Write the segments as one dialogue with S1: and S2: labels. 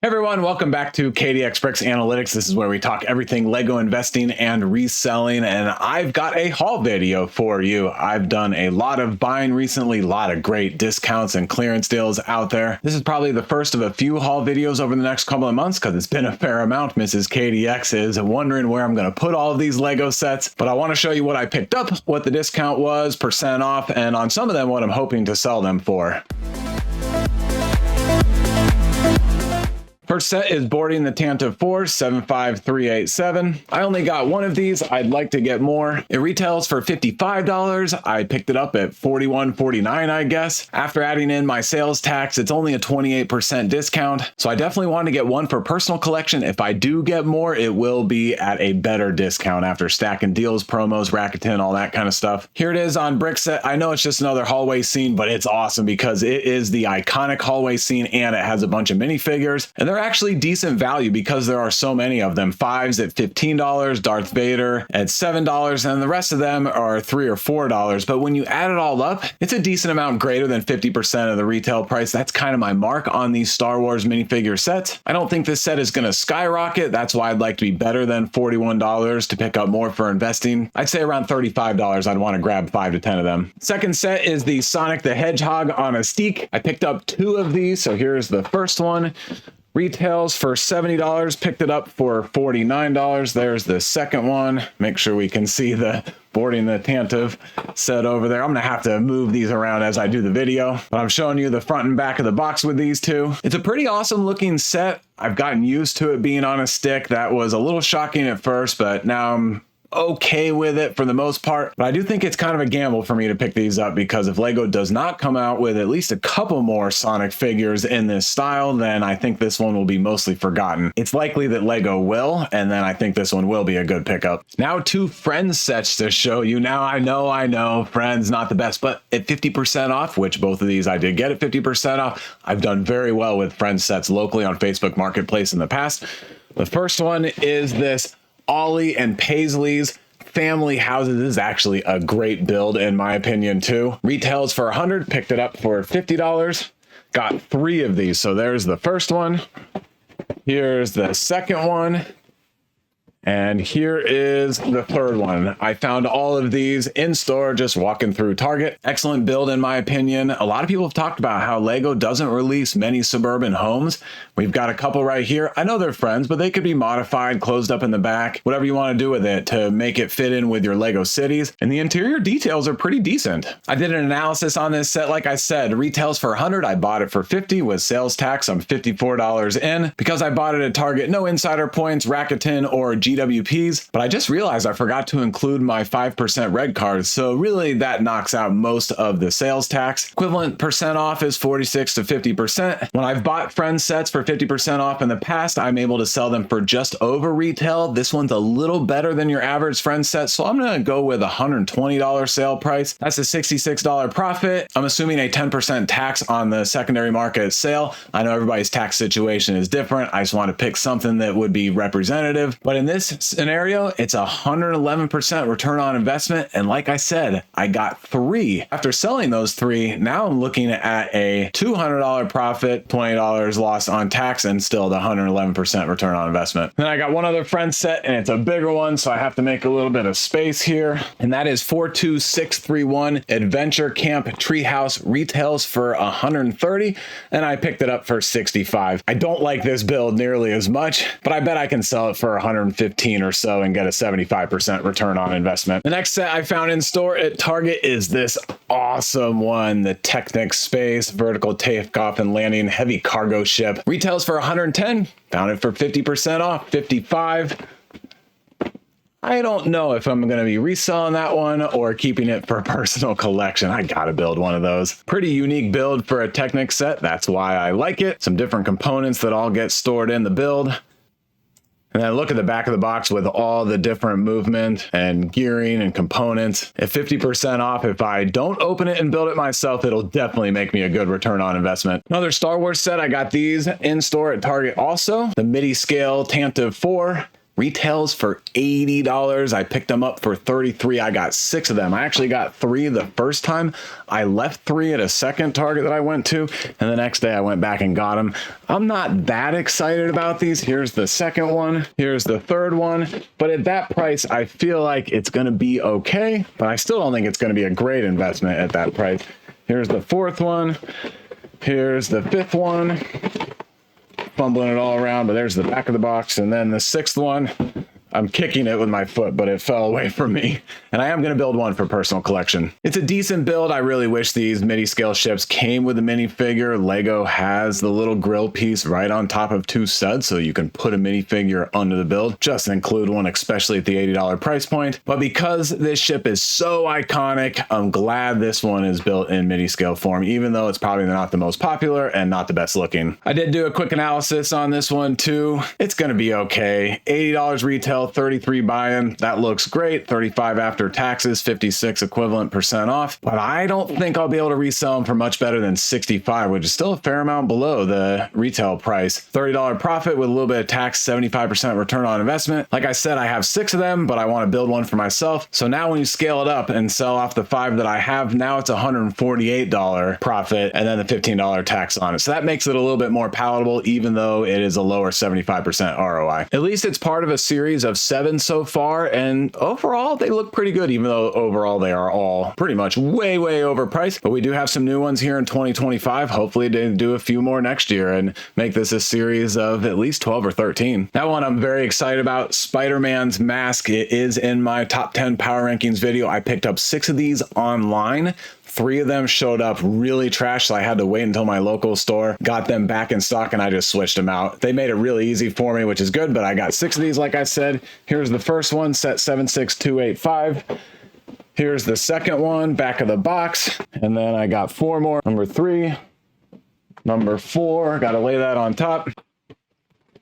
S1: Hey everyone, welcome back to KDX Bricks Analytics. This is where we talk everything Lego investing and reselling, and I've got a haul video for you. I've done a lot of buying recently, a lot of great discounts and clearance deals out there. This is probably the first of a few haul videos over the next couple of months because it's been a fair amount. Mrs. KDX is wondering where I'm going to put all of these Lego sets, but I want to show you what I picked up, what the discount was, percent off, and on some of them, what I'm hoping to sell them for. First set is boarding the Tantive IV 75387. I only got one of these. I'd like to get more. It retails for $55. I picked it up at $41.49, I guess. After adding in my sales tax, it's only a 28% discount. So I definitely want to get one for personal collection. If I do get more, it will be at a better discount after stacking deals, promos, Rakuten, all that kind of stuff. Here it is on Brickset. I know it's just another hallway scene, but it's awesome because it is the iconic hallway scene and it has a bunch of minifigures. And they're actually decent value because there are so many of them. Fives at $15, Darth Vader at $7, and the rest of them are $3 or $4. But when you add it all up, it's a decent amount greater than 50% of the retail price. That's kind of my mark on these Star Wars minifigure sets. I don't think this set is going to skyrocket. That's why I'd like to be better than $41 to pick up more for investing. I'd say around $35. I'd want to grab 5 to 10 of them. Second set is the Sonic the Hedgehog on a stick. I picked up 2 of these. So here's the first one. Retails for $70, picked it up for $49. There's the second one. Make sure we can see the boarding the Tantive set over there. I'm gonna have to move these around as I do the video, but I'm showing you the front and back of the box with these two. It's a pretty awesome looking set. I've gotten used to it being on a stick. That was a little shocking at first, but now I'm okay with it for the most part. But I do think it's kind of a gamble for me to pick these up because if Lego does not come out with at least a couple more Sonic figures in this style, then I think this one will be mostly forgotten. It's likely that Lego will, and then I think this one will be a good pickup. Now 2 Friends sets to show you. Now I know Friends not the best, but at 50% off, which both of these I did get at 50% off. I've done very well with Friends sets locally on Facebook Marketplace in the past. The first one is this Ollie and Paisley's Family Houses. This is actually a great build in my opinion too. Retails for $100, picked it up for $50. Got 3 of these. So there's the first one. Here's the second one. And here is the third one. I found all of these in store just walking through Target. Excellent build in my opinion. A lot of people have talked about how Lego doesn't release many suburban homes. We've got a couple right here. I know they're Friends, but they could be modified, closed up in the back, whatever you want to do with it to make it fit in with your Lego cities. And the interior details are pretty decent. I did an analysis on this set. Like I said, retails for $100. I bought it for $50 with sales tax. I'm $54 in. Because I bought it at Target, no insider points, Rakuten, or GWPs, but I just realized I forgot to include my 5% red card, so really that knocks out most of the sales tax. Equivalent percent off is 46 to 50%. When I've bought Friends sets for 50% off in the past, I'm able to sell them for just over retail. This one's a little better than your average Friends set, so I'm gonna go with a $120 sale price. That's a $66 profit. I'm assuming a 10% tax on the secondary market sale. I know everybody's tax situation is different. I just want to pick something that would be representative, but in this scenario, it's 111% return on investment. And like I said, I got 3. After selling those 3, now I'm looking at a $200 profit, $20 loss on tax, and still the 111% return on investment. Then I got one other Friends set, and it's a bigger one, so I have to make a little bit of space here. And that is 42631 Adventure Camp Treehouse. Retails for $130, and I picked it up for $65. I don't like this build nearly as much, but I bet I can sell it for $115 or so and get a 75% return on investment. The next set I found in store at Target is this awesome one, the Technic Space Vertical Takeoff and Landing Heavy Cargo Ship. Retails for $110, found it for 50% off, $55. I don't know if I'm going to be reselling that one or keeping it for personal collection. I gotta build one of those. Pretty unique build for a Technic set. That's why I like it. Some different components that all get stored in the build. And then look at the back of the box with all the different movement and gearing and components. At 50% off, if I don't open it and build it myself, it'll definitely make me a good return on investment. Another Star Wars set, I got these in store at Target also. The Midi-scale Tantive IV. Retails for $80. I picked them up for $33. I got 6 of them. I actually got 3 the first time. I left 3 at a second Target that I went to, and the next day I went back and got them. I'm not that excited about these. Here's the second one. Here's the third one. But at that price, I feel like it's going to be okay, but I still don't think it's going to be a great investment at that price. Here's the fourth one. Here's the fifth one. Fumbling it all around, but there's the back of the box. And then the sixth one, I'm kicking it with my foot, but it fell away from me. And I am going to build one for personal collection. It's a decent build. I really wish these Midi-scale ships came with a minifigure. Lego has the little grill piece right on top of 2 studs, so you can put a minifigure under the build. Just include one, especially at the $80 price point. But because this ship is so iconic, I'm glad this one is built in Midi-scale form, even though it's probably not the most popular and not the best looking. I did do a quick analysis on this one too. It's going to be okay. $80 retail, 33 buy-in. That looks great. 35 after taxes, 56 equivalent % off. But I don't think I'll be able to resell them for much better than 65, which is still a fair amount below the retail price. $30 profit with a little bit of tax, 75% return on investment. Like I said, I have 6 of them, but I want to build one for myself. So now when you scale it up and sell off the 5 that I have, now it's $148 profit and then the $15 tax on it. So that makes it a little bit more palatable, even though it is a lower 75% ROI. At least it's part of a series of 7 so far, and overall they look pretty good, even though overall they are all pretty much way overpriced. But we do have some new ones here in 2025. Hopefully they do a few more next year and make this a series of at least 12 or 13. That one I'm very excited about. Spider-Man's mask. It is in my top 10 power rankings video. I picked up 6 of these online. 3 of them showed up really trash, so I had to wait until my local store got them back in stock, and I just switched them out. They made it really easy for me, which is good, but I got 6 of these, like I said. Here's the first one, set 76285. Here's the second one, back of the box, and then I got 4 more. Number 3, number 4, got to lay that on top.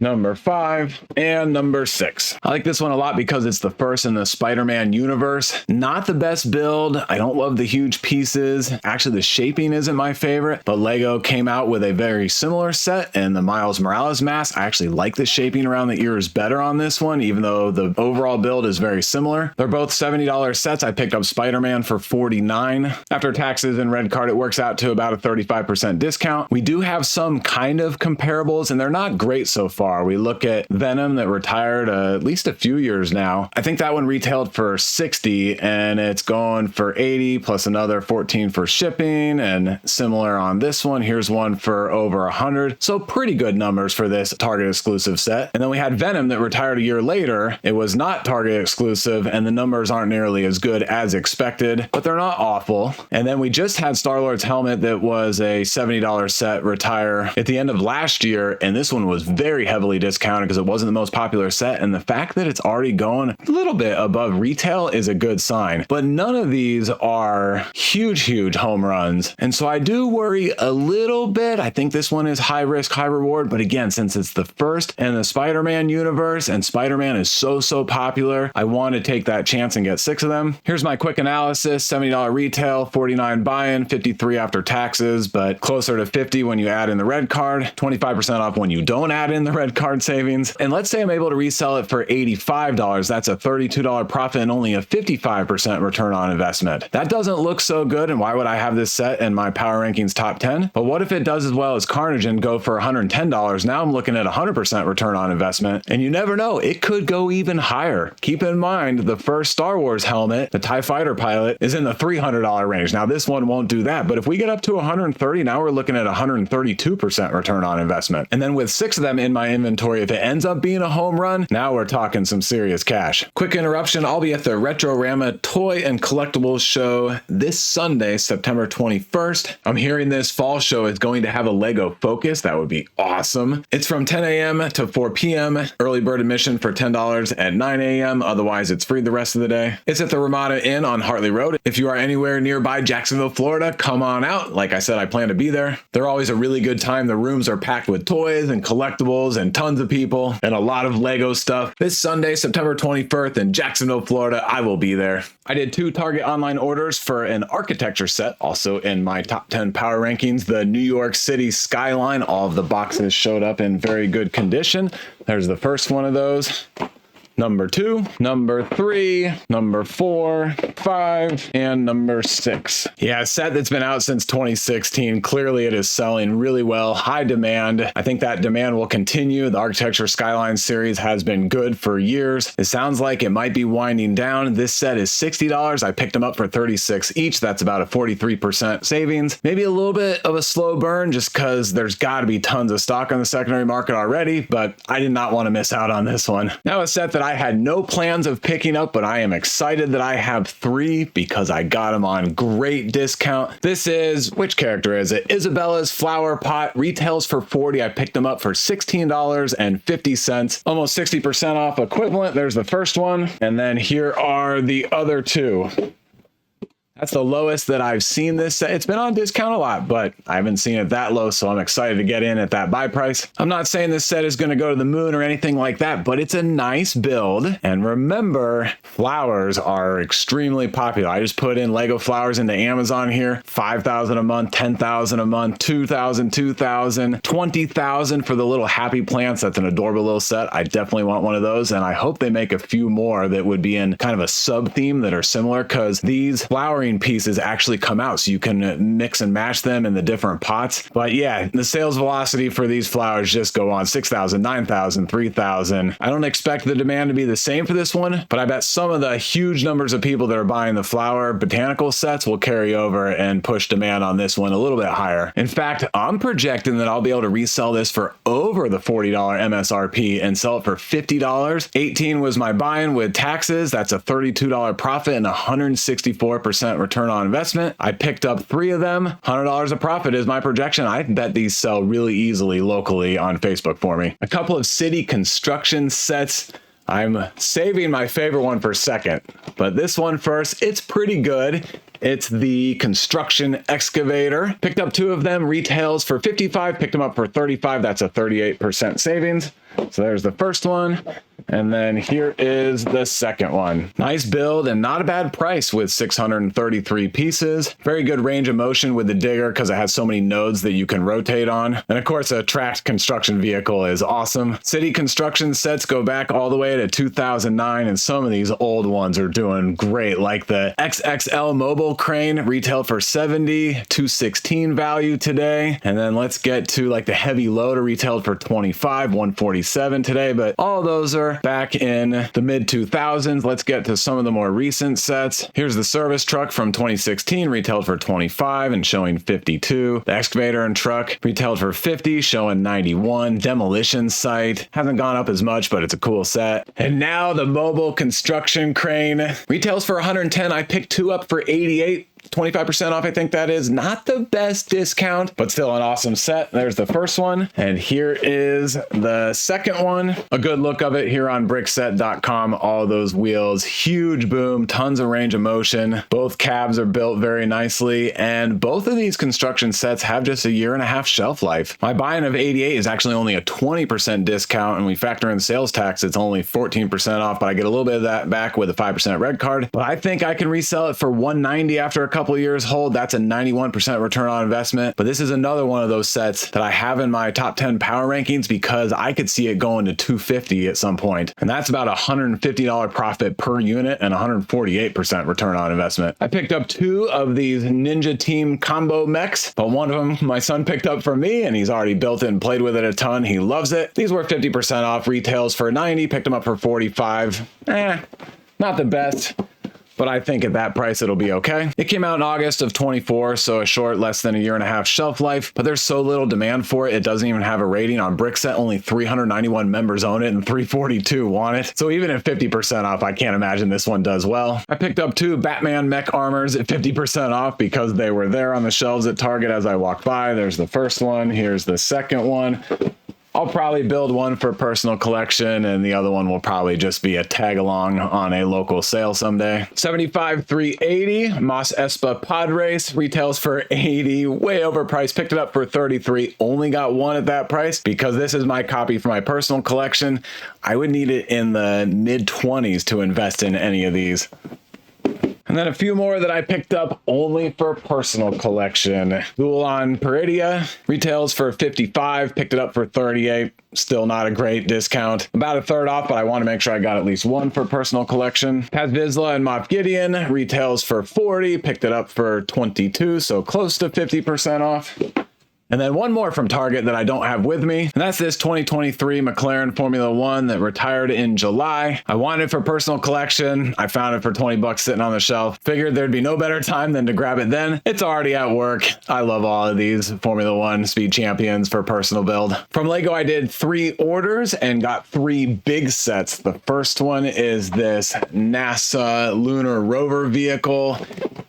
S1: Number 5, and number 6. I like this one a lot because it's the first in the Spider-Man universe. Not the best build. I don't love the huge pieces. Actually, the shaping isn't my favorite, but Lego came out with a very similar set, and the Miles Morales mask. I actually like the shaping around the ears better on this one, even though the overall build is very similar. They're both $70 sets. I picked up Spider-Man for $49. After taxes and red card, it works out to about a 35% discount. We do have some kind of comparables, and they're not great so far. We look at Venom that retired at least a few years now. I think that one retailed for $60 and it's going for $80 plus another $14 for shipping, and similar on this one. Here's one for over $100. So pretty good numbers for this Target exclusive set. And then we had Venom that retired a year later. It was not Target exclusive and the numbers aren't nearly as good as expected, but they're not awful. And then we just had Star-Lord's helmet that was a $70 set retire at the end of last year, and this one was very heavily discounted because it wasn't the most popular set, and the fact that it's already going a little bit above retail is a good sign. But none of these are huge home runs, and so I do worry a little bit. I think this one is high risk, high reward, but again, since it's the first in the Spider-Man universe and Spider-Man is so popular, I want to take that chance and get 6 of them. Here's my quick analysis. $70 retail, $49 buy-in, $53 after taxes, but closer to $50 when you add in the red card, 25% off when you don't add in the red card savings. And let's say I'm able to resell it for $85. That's a $32 profit and only a 55% return on investment. That doesn't look so good, and why would I have this set in my power rankings top 10? But what if it does as well as Carnage and go for $110? Now I'm looking at 100% return on investment, and you never know, it could go even higher. Keep in mind, the first Star Wars helmet, the TIE Fighter pilot, is in the $300 range. Now this one won't do that, but if we get up to 130, now we're looking at 132% return on investment. And then with 6 of them in my inventory, if it ends up being a home run, now we're talking some serious cash. Quick interruption, I'll be at the Retroama Toy and Collectibles Show this Sunday, September 21st. I'm hearing this fall show is going to have a Lego focus. That would be awesome. It's from 10 a.m. to 4 p.m. Early bird admission for $10 at 9 a.m. Otherwise, it's free the rest of the day. It's at the Ramada Inn on Hartley Road. If you are anywhere nearby Jacksonville, Florida, come on out. Like I said, I plan to be there. They're always a really good time. The rooms are packed with toys and collectibles and tons of people and a lot of Lego stuff. This Sunday, September 21st in Jacksonville, Florida, I will be there. I did 2 Target online orders for an architecture set, also in my top 10 power rankings, the New York City skyline. All of the boxes showed up in very good condition. There's the first one of those. number 2, number 3, number 4, 5, and number 6. Yeah, a set that's been out since 2016. Clearly it is selling really well, high demand. I think that demand will continue. The Architecture Skyline series has been good for years. It sounds like it might be winding down. This set is $60. I picked them up for $36 each. That's about a 43% savings. Maybe a little bit of a slow burn just because there's got to be tons of stock on the secondary market already, but I did not want to miss out on this one. Now, a set that I had no plans of picking up, but I am excited that I have 3 because I got them on great discount. This is, which character is it? Isabela's flower pot, retails for $40. I picked them up for $16.50, almost 60% off equivalent. There's the first one, and then here are the other 2. That's the lowest that I've seen this set. It's been on discount a lot, but I haven't seen it that low, so I'm excited to get in at that buy price. I'm not saying this set is going to go to the moon or anything like that, but it's a nice build. And remember, flowers are extremely popular. I just put in Lego flowers into Amazon here. $5,000 a month, $10,000 a month, $2,000, $2,000, $20,000 for the little happy plants. That's an adorable little set. I definitely want one of those, and I hope they make a few more that would be in kind of a sub theme that are similar, because these flowering pieces actually come out, so you can mix and match them in the different pots. But yeah, the sales velocity for these flowers just go on. 6,000, 9,000, 3,000. I don't expect the demand to be the same for this one, but I bet some of the huge numbers of people that are buying the flower botanical sets will carry over and push demand on this one a little bit higher. In fact, I'm projecting that I'll be able to resell this for over the $40 MSRP and sell it for $50. 18 was my buy-in with taxes. That's a $32 profit and 164% return on investment. I picked up 3 of them. $100 of profit is my projection. I bet these sell really easily locally on Facebook for me. A couple of city construction sets. I'm saving my favorite one for second, but this one first. It's pretty good. It's the construction excavator. Picked up 2 of them, retails for $55, picked them up for $35. That's a 38% savings. So there's the first one. And then here is the second one. Nice build and not a bad price with 633 pieces. Very good range of motion with the digger because it has so many nodes that you can rotate on. And of course, a tracked construction vehicle is awesome. City construction sets go back all the way to 2009, and some of these old ones are doing great, like the XXL mobile crane retailed for $70, $216 value today. And then let's get to like the heavy loader retailed for $25, $147 today, but all those are back in the mid 2000s. Let's get to some of the more recent sets. Here's the service truck from 2016, retailed for $25 and showing $52. The excavator and truck retailed for $50, showing $91. Demolition site hasn't gone up as much, but it's a cool set. And now the mobile construction crane retails for $110. I picked 2 up for $88. 25% off, I think that is. Not the best discount, but still an awesome set. There's the first one, and here is the second one. A good look of it here on brickset.com. All those wheels, huge boom, tons of range of motion. Both cabs are built very nicely, and both of these construction sets have just a 1.5-year shelf life. My buy-in of 88 is actually only a 20% discount, and we factor in sales tax, it's only 14% off, but I get a little bit of that back with a 5% red card. But I think I can resell it for $190 after a couple of years hold. That's a 91% return on investment. But this is another one of those sets that I have in my top 10 power rankings because I could see it going to $250 at some point. And that's about $150 profit per unit and 148% return on investment. I picked up 2 of these Ninja Team combo mechs, but one of them my son picked up for me, and he's already built it and played with it a ton. He loves it. These were 50% off, retails for $90, picked them up for $45. Not the best, but I think at that price, it'll be okay. It came out in August of 24, so a short, less than a 1.5-year shelf life, but there's so little demand for it. It doesn't even have a rating on Brickset. Only 391 members own it and 342 want it. So even at 50% off, I can't imagine this one does well. I picked up 2 Batman mech armors at 50% off because they were there on the shelves at Target as I walked by. There's the first one. Here's the second one. I'll probably build one for personal collection, and the other one will probably just be a tag along on a local sale someday. 75 $380 Moss Espa Pod Race retails for $80, way overpriced. Picked it up for $33. Only got one at that price because this is my copy for my personal collection. I would need it in the mid 20s to invest in any of these. And then a few more that I picked up only for personal collection. Ulan Peridia retails for 55, picked it up for 38. Still not a great discount. About a third off, but I want to make sure I got at least one for personal collection. Pazvizla and Moff Gideon retails for 40, picked it up for 22, so close to 50% off. And then one more from Target that I don't have with me, and that's this 2023 McLaren Formula One that retired in July. I wanted it for personal collection. I found it for 20 bucks sitting on the shelf. Figured there'd be no better time than to grab it then. It's already at work. I love all of these Formula One Speed Champions for personal build. From Lego, I did 3 orders and got 3 big sets. The first one is this NASA lunar rover vehicle.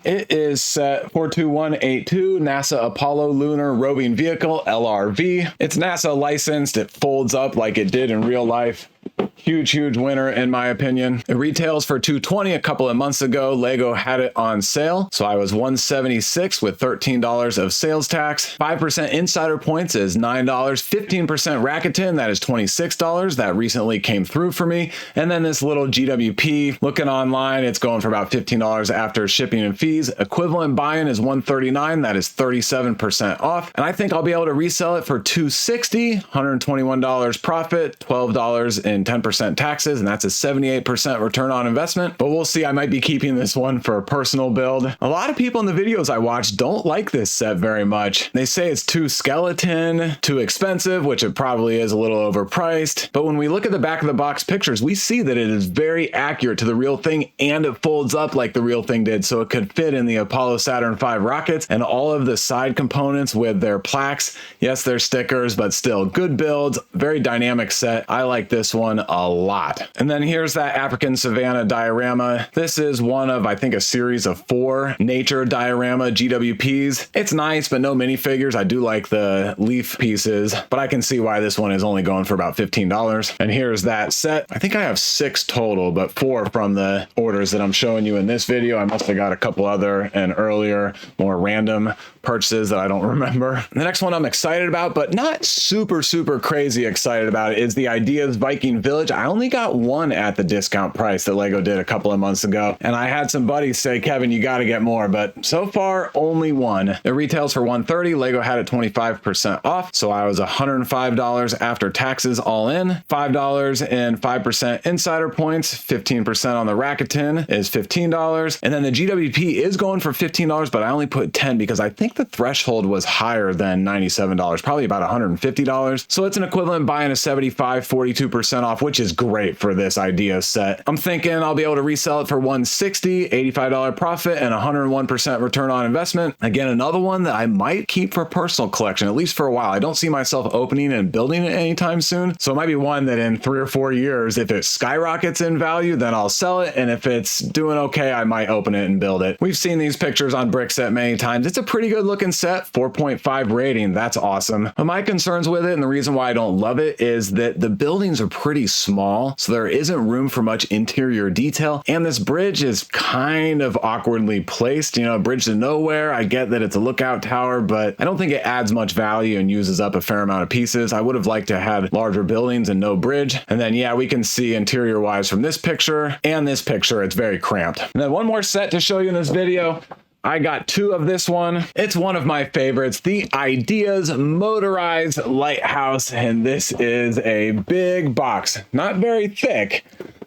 S1: It is set 42182 NASA Apollo Lunar Roving Vehicle, LRV. It's NASA licensed. It folds up like it did in real life. Huge winner in my opinion. It retails for $220 a couple of months ago. Lego had it on sale, so I was $176 with $13 of sales tax. 5% insider points is $9. 15% Rakuten, that is $26. That recently came through for me. And then this little GWP, looking online, it's going for about $15 after shipping and fees. Equivalent buy-in is $139. That is 37% off. And I think I'll be able to resell it for $260, $121 profit, $12 in 10% taxes, and that's a 78% return on investment. But we'll see. I might be keeping this one for a personal build. A lot of people in the videos I watch don't like this set very much. They say it's too skeleton, too expensive, which it probably is a little overpriced. But when we look at the back of the box pictures, we see that it is very accurate to the real thing, and it folds up like the real thing did, so it could fit in the Apollo Saturn V rockets, and all of the side components with their plaques. Yes, they're stickers, but still good builds, very dynamic set. I like this one a lot. And then here's that African Savannah diorama. This is one of, I think, a series of 4 nature diorama GWPs. It's nice, but no minifigures. I do like the leaf pieces, but I can see why this one is only going for about $15. And here's that set. I think I have 6 total, but 4 from the orders that I'm showing you in this video. I must have got a couple other and earlier, more random purchases that I don't remember. The next one I'm excited about, but not super crazy excited about, is the Ideas Viking Village. I only got one at the discount price that Lego did a couple of months ago, and I had some buddies say, Kevin, you got to get more, but so far only one. It retails for $130. Lego had it 25% off, so I was $105 after taxes all in. $5 and 5% insider points, 15% on the Rakuten is $15, and then the GWP is going for $15, but I only put 10 because I think the threshold was higher than $97, probably about $150. So it's an equivalent buy-in of 75, 42% off, which is great for this idea set. I'm thinking I'll be able to resell it for $160, $85 profit, and 101% return on investment. Again, another one that I might keep for personal collection, at least for a while. I don't see myself opening and building it anytime soon. So it might be one that in 3 or 4 years, if it skyrockets in value, then I'll sell it. And if it's doing okay, I might open it and build it. We've seen these pictures on Brickset many times. It's a pretty good looking set, 4.5 rating. That's awesome. But my concerns with it, and the reason why I don't love it, is that the buildings are pretty small, so there isn't room for much interior detail. And this bridge is kind of awkwardly placed, you know, a bridge to nowhere. I get that it's a lookout tower, but I don't think it adds much value and uses up a fair amount of pieces. I would have liked to have larger buildings and no bridge. And then, yeah, we can see interior wise from this picture and this picture, it's very cramped. And then one more set to show you in this video. I got 2 of this one. It's one of my favorites, the Ideas Motorized Lighthouse, and this is a big box. Not very thick,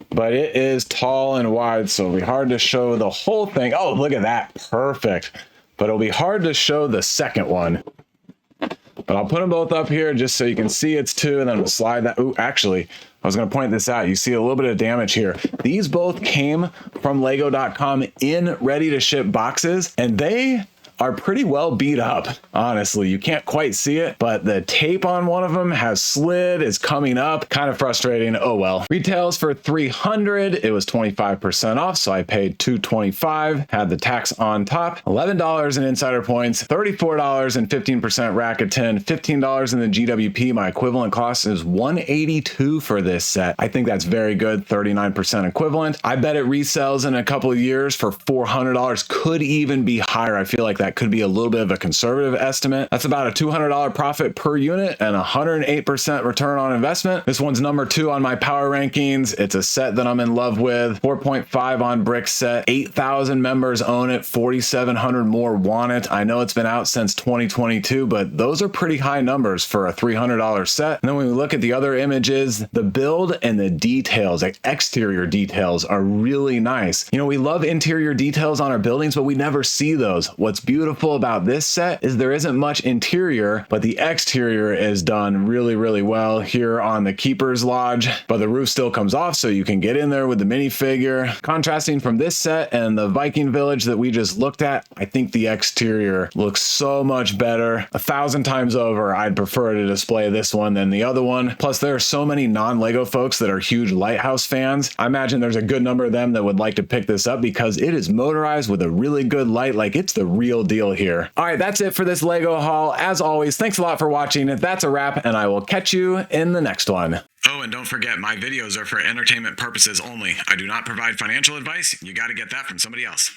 S1: but it is tall and wide, so it'll be hard to show the whole thing. Oh, look at that, perfect. But it'll be hard to show the second one. But I'll put them both up here just so you can see it's 2, and then we'll slide that. Ooh, actually, I was going to point this out. You see a little bit of damage here. These both came from lego.com in ready to ship boxes, and they are pretty well beat up. Honestly, you can't quite see it, but the tape on one of them has slid, is coming up. Kind of frustrating. Oh well. Retails for $300. It was 25% off, so I paid $225. Had the tax on top. $11 in insider points, $34 and 15% Rakuten, $15 in the GWP. My equivalent cost is $182 for this set. I think that's very good. 39% equivalent. I bet it resells in a couple of years for $400. Could even be higher. I feel like that that could be a little bit of a conservative estimate. That's about a $200 profit per unit and 108% return on investment. This one's number 2 on my power rankings. It's a set that I'm in love with. 4.5 on Bricks set. 8,000 members own it. 4,700 more want it. I know it's been out since 2022, but those are pretty high numbers for a $300 set. And then when we look at the other images, the build and the details, like exterior details, are really nice. You know, we love interior details on our buildings, but we never see those. What's beautiful about this set is there isn't much interior, but the exterior is done really, really well here on the Keeper's Lodge, but the roof still comes off so you can get in there with the minifigure. Contrasting from this set and the Viking Village that we just looked at, I think the exterior looks so much better. 1,000 times over, I'd prefer to display this one than the other one. Plus, there are so many non-Lego folks that are huge Lighthouse fans. I imagine there's a good number of them that would like to pick this up because it is motorized with a really good light. Like, it's the real deal here. All right, that's it for this Lego haul. As always, thanks a lot for watching. That's a wrap, and I will catch you in the next one. Oh, and don't forget, my videos are for entertainment purposes only. I do not provide financial advice. You got to get that from somebody else.